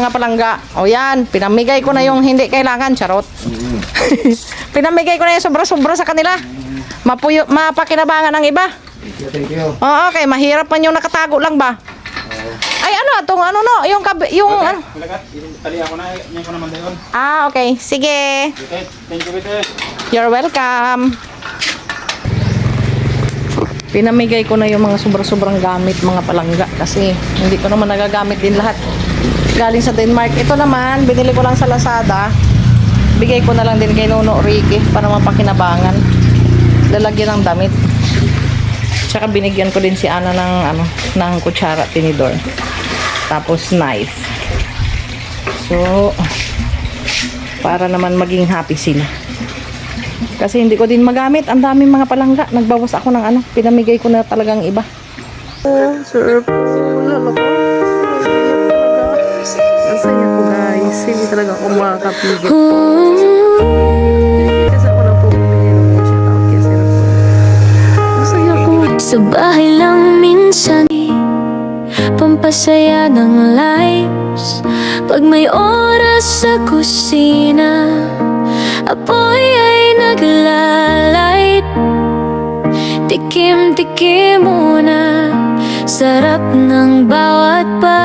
Mga palangga. O yan, pinamigay ko na yung hindi kailangan. Charot. Pinamigay ko na yung sobra-sobra sa kanila. Mapakinabangan ng iba. Thank you. Oo, okay. Mahirap man yung nakatago lang ba? Ay, ano, itong ano no, yung ano. Tali ako na, yan ko naman dayon. Ah, okay. Sige. Thank you, Bite. You're welcome. Pinamigay ko na yung mga sobra-sobrang gamit, mga palangga. Kasi hindi ko naman nagagamit din lahat. Galing sa Denmark. Ito naman, binili ko lang sa Lazada. Bigay ko na lang din kay Nono Ricky para mapakinabangan. Lalagyan ng damit. Tsaka binigyan ko din si Ana ng ano, ng kutsara, tinidor. Tapos knife. So, para naman maging happy sila. Kasi hindi ko din magamit. Ang daming mga palangga. Nagbawas ako ng ano. Pinamigay ko na talagang iba. Sir, lalo ko. Ang saya ko guys. Hindi talaga ako makakapigil po. Kasi ako lang po bumili. Shout out kay Sir. Ang saya ko. Sa bahay lang minsan, pampasaya ng lives. Pag may oras sa kusina, apoy ay naglalait. Tikim-tikim muna, sarap ng bawat bite.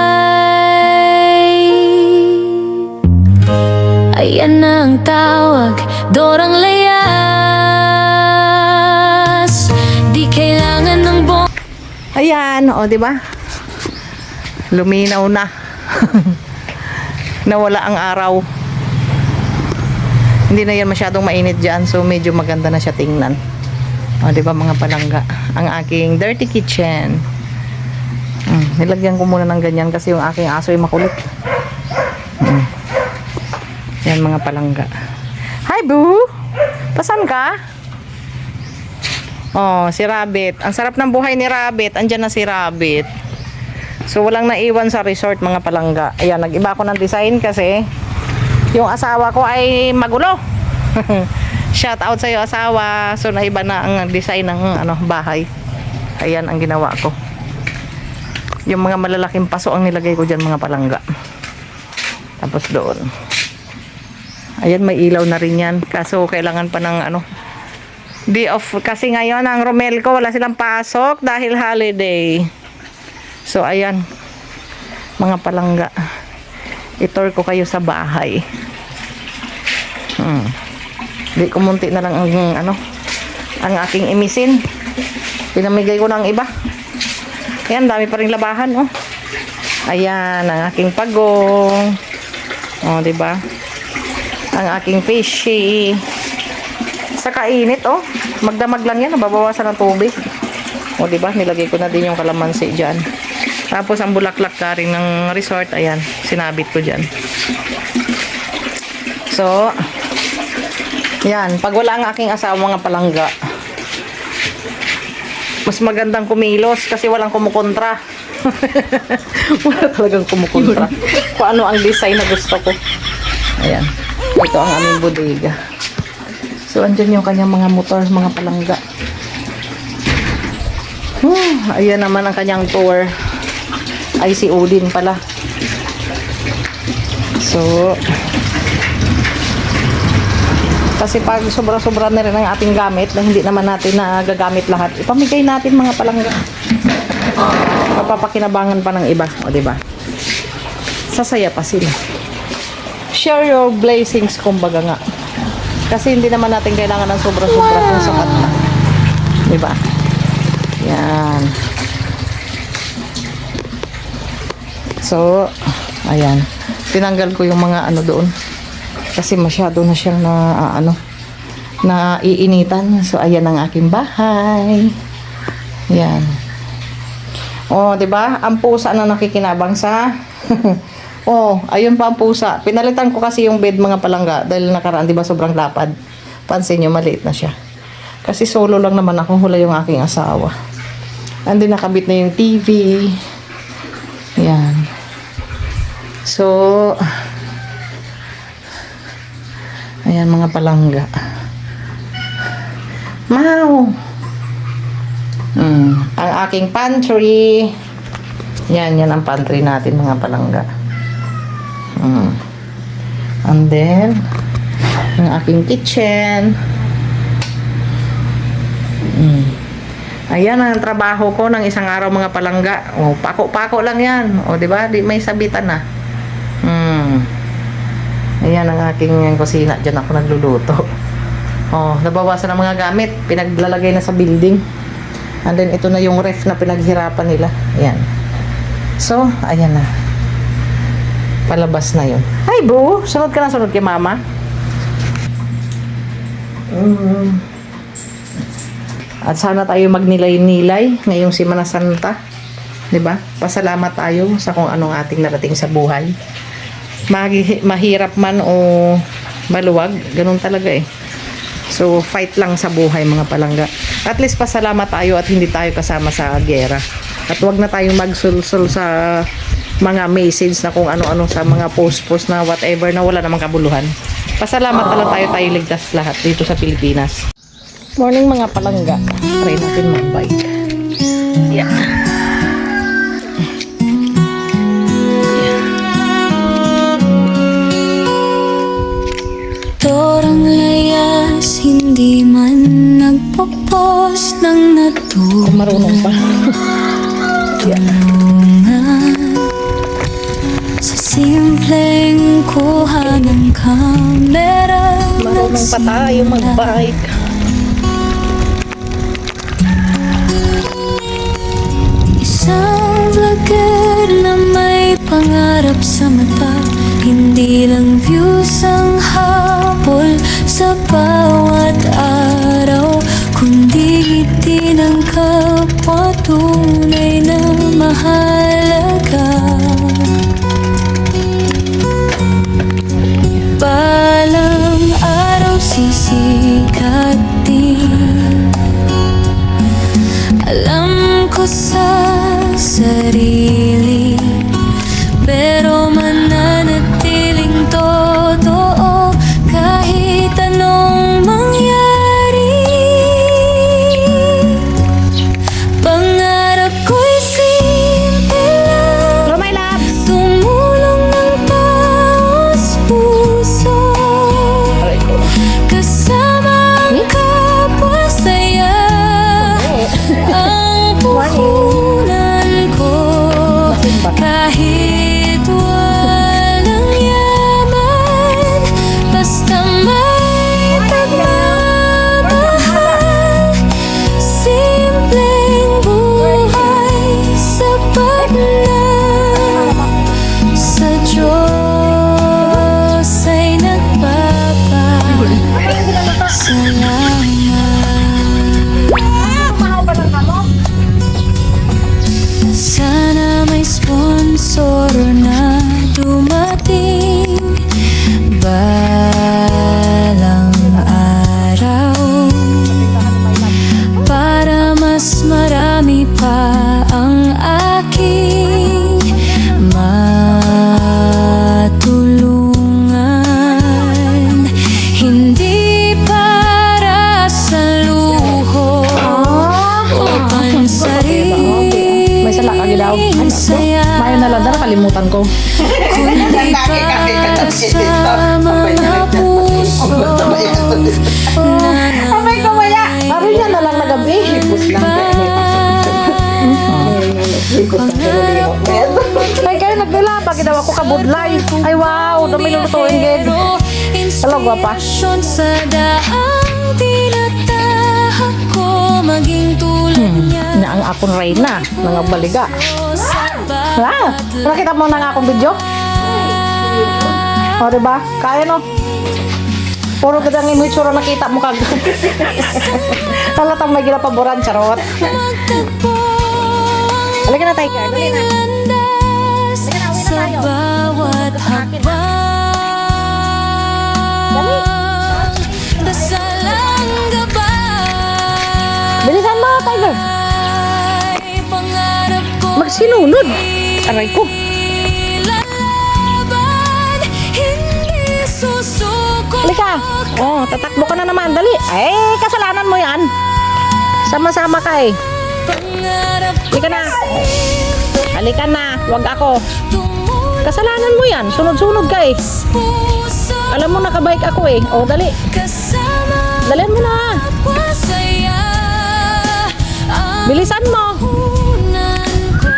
Ayan na ang tawag, dorang layas. Di kailangan ng Ayan, o, di ba? Luminaw na. Nawala ang araw. Hindi na yan masyadong mainit dyan, so medyo maganda na siya tingnan. O, di ba mga palangga? Ang aking dirty kitchen. Nilagyan ko muna ng ganyan kasi yung aking aso ay makulit. Yan mga palangga. Hi, Boo! Pasan ka? Oh, si Rabbit. Ang sarap ng buhay ni Rabbit. Andyan na si Rabbit. So, walang naiwan sa resort, mga palangga. Ayan, nag-iba ko ng design kasi yung asawa ko ay magulo. Shout out sa iyo, asawa. So, naiba na ang design ng ano, bahay. Ayan ang ginawa ko. Yung mga malalaking paso ang nilagay ko dyan, mga palangga. Tapos doon. Ayan, may ilaw na rin yan. Kaso, kailangan pa ng ano, day off. Kasi ngayon, ang Romel ko, wala silang pasok dahil holiday. So, ayan. Mga palangga. I-tour ko kayo sa bahay. Di kumunti na lang ang ano, ang aking imisin. Pinamigay ko ng iba. Ayan, dami pa rin labahan, oh. Ayan, ang aking pagong. Oh, di ba? Ang aking fishy. Sa kainit, oh. Magdamag lang yan, nababawasan ng tubig. O, di ba? Nilagay ko na din yung kalamansi diyan. Tapos ang bulaklak ka rin ng resort, ayan, sinabit ko diyan. So, yan, pag wala ang aking asawa, mga palangga, mas magandang kumilos kasi walang kumukontra. Wala talagang kumukontra. Kung ano ang design na gusto ko. Ayan. Ito ang aming bodega. So, andyan yung kanyang mga motor, mga palangga. Ayan naman ang kanyang tour. Ay, si Odin pala. So, kasi pag sobra-sobra na rin ang ating gamit na hindi naman natin nagagamit lahat, ipamigay natin, mga palangga. Papapakinabangan pa ng iba, o diba? Sasaya pa sila. Share your blessings, kumbaga nga. Kasi hindi naman natin kailangan ng sobra-sobra kung sapat na. Diba? Yan. So, ayan. Tinanggal ko yung mga ano doon. Kasi masyado na siyang na iinitan. So, ayan ang aking bahay. Yan. Oh, 'di ba? Ang pusa na nakikinabang sa oh, ayun pa ang pusa. Pinalitan ko kasi yung bed, mga palangga, dahil nakaraan, 'di ba, sobrang lapad. Pansin niyo, maliit na siya. Kasi solo lang naman ako, hula yung aking asawa. Andi nakabit na yung TV. Yan. So, ayan mga palangga. Mau. Ang aking pantry. Yan ang pantry natin, mga palangga. And then, ang aking kitchen. Ayan ang trabaho ko ng isang araw mga palangga. O, pako-pako lang yan. O, di ba? Di may sabitan na. Ayan ang aking kusina. Diyan ako nagluluto. O, nabawasan ang mga gamit. Pinaglalagay na sa building. And then, ito na yung ref na pinaghirapan nila. Ayan. So, ayan na. Palabas na yun. Hi, boo! Sunod ka na, sunod kay mama. At sana tayo magnilay-nilay ngayong Semana Santa. 'Di ba? Pasalamat tayo sa kung anong ating narating sa buhay. Mahirap man o maluwag, ganun talaga eh. So, fight lang sa buhay mga palangga. At least pasalamat tayo at hindi tayo kasama sa giyera. At wag na tayong magsulsul sa mga message na kung ano-ano sa mga post-post na whatever na wala namang kabuluhan. Pasalamat na lang tayo ligtas lahat dito sa Pilipinas. Morning mga palangga. Try natin mag-bike. Yeah. Dorang layas, hindi man nagpo-post ng Kung marunong pa. natulungan sa simpleng kuha ng kamera. Marunong pa tayo mag-bike. Isang vlogger na may pangarap sa mata, hindi lang views ang habol sa bawat araw, kundi ngiti ng kapwa, tunay na mahalaga. Balang araw sisikat din, alam ko sa sarili, pero mananatiling totoo kahit anong mangyari. Pangarap ko'y simple lang, tumulong ng taos puso, kasama ang kapwa saya. Ang puhunan ko kahit walang yaman, basta may pagmamahal. Simpleng buhay, sapat na. Sa Diyos ay nagpapasalamat. Sana may sponsor na dumating balang araw, para mas marami pa ang aking matulungan. Hindi para sa luho o pansarili, May sala ka gidaw. Mayo na lang na nakalimutan ko. kundi para sa mga puso na Amay ko maya. Paro niya na lang na gabi. Ay kayo nagdala pag ginawa ko kabudlay. Ay wow, dami lutuin gid. Hello, guwapa. Inspirasyon sa daang tinatahak ko, maging tulad niya. Na ang akong reyna, nangabaliga. Sa Ha? Nakita mo na nga akong video? O, diba? Kaya no? Puro gadang imitsura nakita mo kag. Talatang may ginapaboran, charot. magtagpo Halika na tayo, Car. Dali na. landas sa bawat hakbang. Dasal ang gabay, Bilisan mo, Tiger. pangarap ko Magsinunod. Aray ko. lalaban, hindi susuko. Halika. Oh, tatakbo ka na naman. Dali. Ay, kasalanan mo yan. Sama-sama ka eh. Pangarap ko Halika na. Halika na. Huwag ako. tumulong Kasalanan mo yan. Sunod-sunod ka eh. puso Alam mo nakabike ako eh. O, dali. kasama Dalian mo na. masaya ang Bilisan mo. punan ko.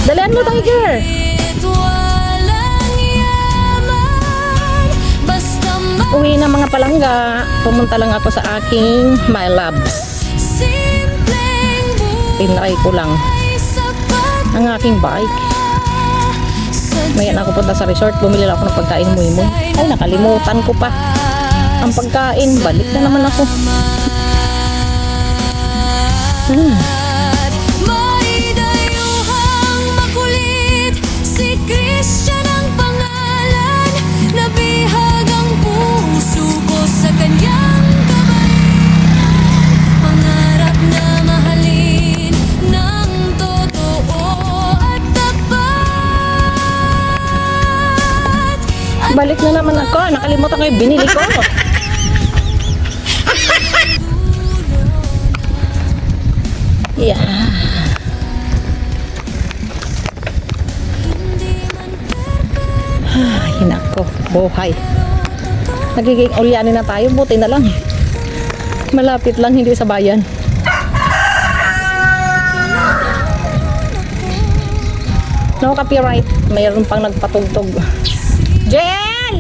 Dalian mo, Tiger. Kahit walang yaman, basta Uwi na mga palangga. Pumunta lang ako sa aking my loves. simpleng Tinry ko lang buhay sapat ang aking bike. sa Mayan ako punta sa resort. Bumili lang ako ng pagkain mo. Ay, nakalimutan ko pa. Ang pagkain. Balik na naman ako. At may dayuhang makulit, si Christian ang pangalan. Nabihag ang puso ko sa kanyang kabaitan. Pangarap na mahalin ng totoo at tapat. Balik na naman ako. Nakalimutan ko yung binili ko. Yeah. Ay, nako. Buhay. Nagiging ulyanin na tayo. Buti na lang. Malapit lang, hindi sa bayan. No copyright. Mayroon pang nagpatugtog. Jel!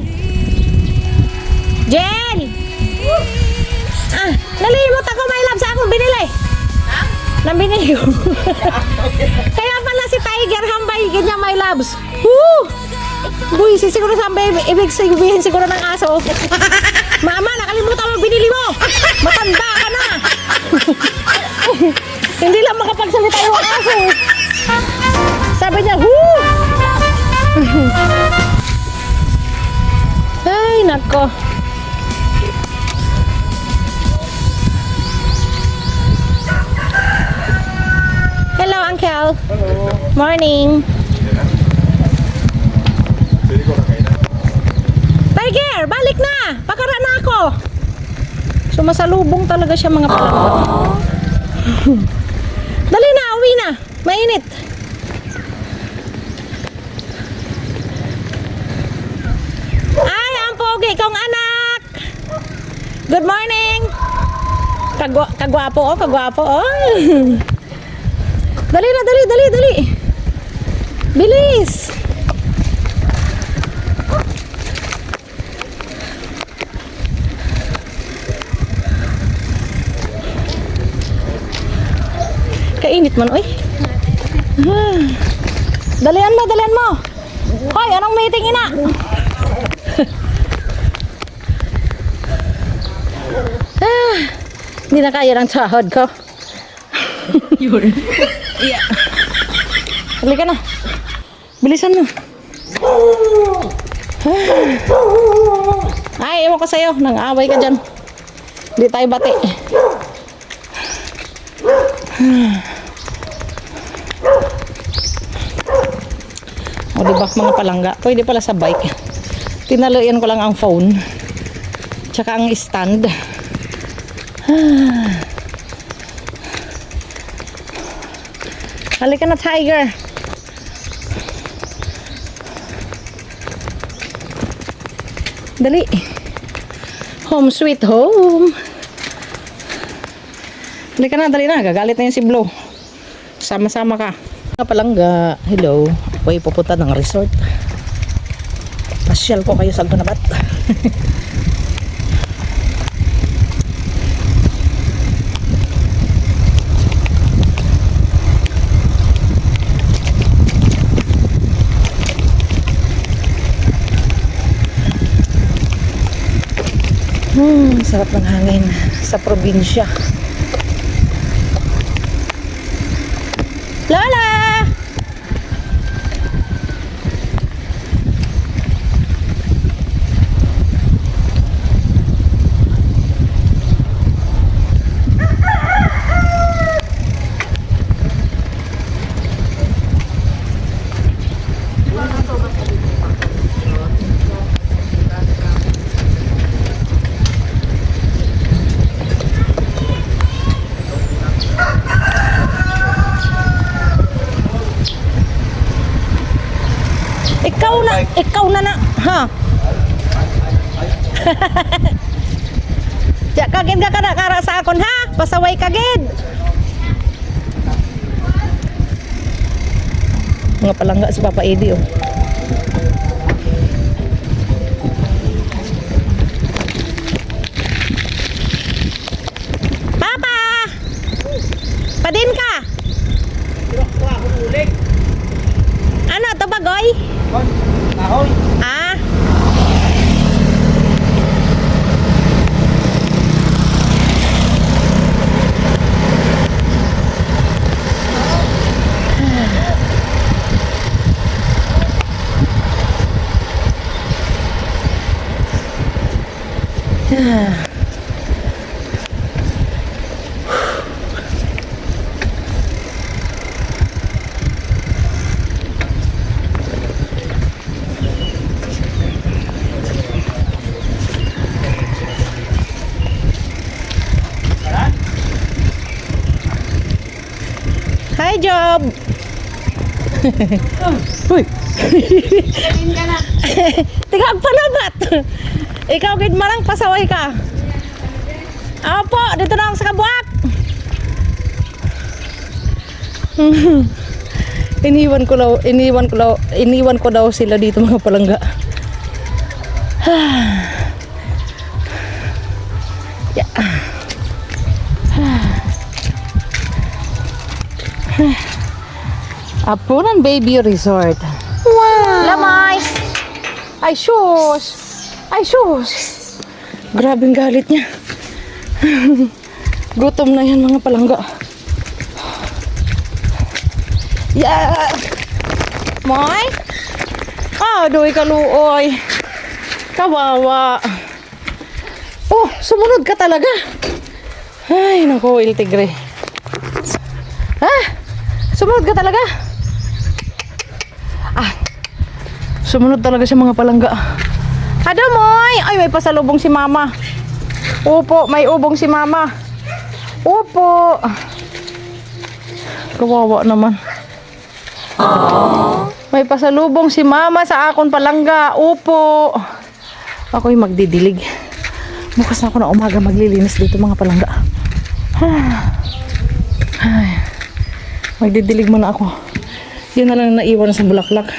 Jel! Ah, nalimot ako, my love, sa akong binili. Nang binili ko. Kaya pala si Tiger hambay ganyan, my loves. Woo! Buy, siguro sambay, ibig sabihin siguro ng aso. Mama, nakalimutan mo binili mo. Matanda ka na. Hindi lang makapagsalita yung aso. Sabi niya, woo! Ay, nako. Hello, Uncle. Hello. Morning. Tiger, balik na. Pakara na ako. Sumasalubong talaga siya, mga palangga. Dali na, uwi na. Mainit. Ay, ang pogi kong anak. Good morning. Kagwapo, oh, kagwapo, oh. Dali na, dali, dali, dali. Bilis. Kainit man, oy. Dalian mo, dalian mo. Hoy, anong meeting ina? Hindi na kaya ng sahod ko. Yeah. Halika na. Bilisan mo. Ay, ewan ko sa'yo. Nang-away ka dyan. Hindi tayo bati. O, diba mga palangga? Pwede pala sa bike. Tinaloyan ko lang ang phone. Tsaka ang stand. Halika na, Tiger. Dali. Home sweet home. Halika na, dali na. Gagalit na yun si Blue. Sama-sama ka. Mga palangga. Hello. Ako ay pupunta ng resort. Pasyal ko kayo sa Gunabat. Sarap ng hangin sa probinsya. Lola! muna na. Ha? Diya kagid ka na kara sa akon ha. Pasaway kagid. Mga palangga si Papa Eddie oh. Papa! Padin ka? Ano to bagoy? Ahoy. Ah. Hi, Job. Uy. Tingag panabat. Ikaw gid marang pasaway ka. Apo, dito na ako sa kabuak. Iniwan ko daw sila dito mga palangga. Yeah. Apunan Baby Resort. Wow! Lamay! Ay, sus! Ay, sus! Grabing galit niya. Gutom na yan mga palangga. Yeah! Moy? Doy kaluoy. Kawawa. Oh, sumunod ka talaga. Ay, naku, Il Tigre. Sumunod ka talaga. Sumunod talaga siya mga palangga. Moy! Ay, may pasalubong si mama. Opo, may ubong si mama. Opo. Kawawa naman. May pasalubong si mama sa akon palangga. Opo. Ako'y magdidilig. Bukas na ako na umaga maglilinis dito mga palangga. Ay. Magdidilig muna ako. Yun na lang naiwan sa bulaklak.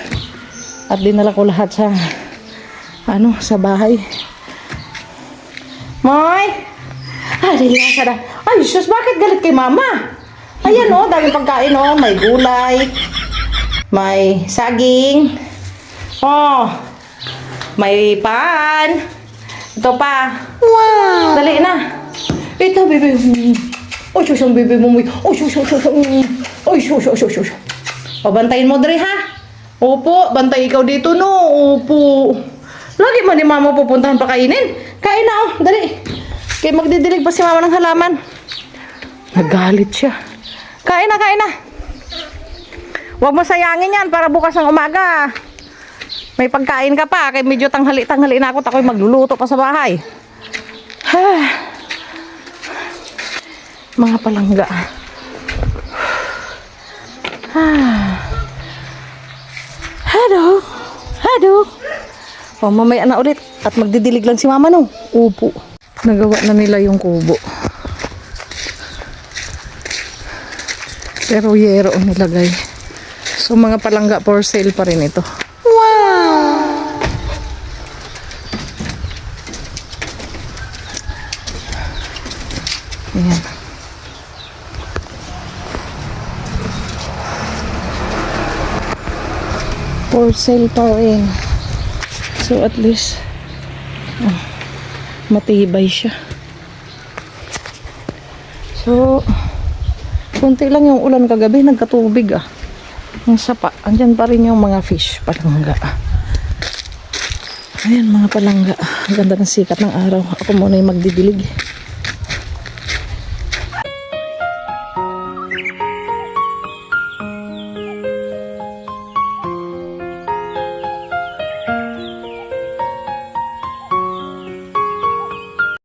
At dinala ko lahat sa sa bahay. Moy! Lasa na. Ay, sus, bakit galit kay mama? Ayan daming pagkain may gulay, may saging, may pan. Ito pa. Wow! Dali na. Ito, bebe. Oy, sus, ang bebe mo. Oy, sus, sus, sus. Oy, sus, sus, sus, sus. Bantayin mo, Dre, ha? Opo, bantay ikaw dito, no? Opo. Lagi mo ni mama pupuntahan pa kainin. Kain na, dali. Kaya magdidilig pa si mama ng halaman. Nagalit siya. Kain na, kain na. Huwag mo sayangin yan para bukas ng umaga. May pagkain ka pa. Kaya medyo tanghali na ako. Ako'y magluluto pa sa bahay. Mga palangga. Hello. Mamaya na ulit. At magdidilig lang si mama, no? Upo. Nagawa na nila yung kubo. Pero yero ang nilagay. So mga palangga for sale pa rin ito. Wow! Ayan. For sale pa rin. So at least matibay siya. So kunti lang yung ulan kagabi, nagkatubig ang sapa. Andyan pa rin yung mga fish palangga. Ayan mga palangga, ganda ng sikat ng araw. Ako muna yung magdidilig.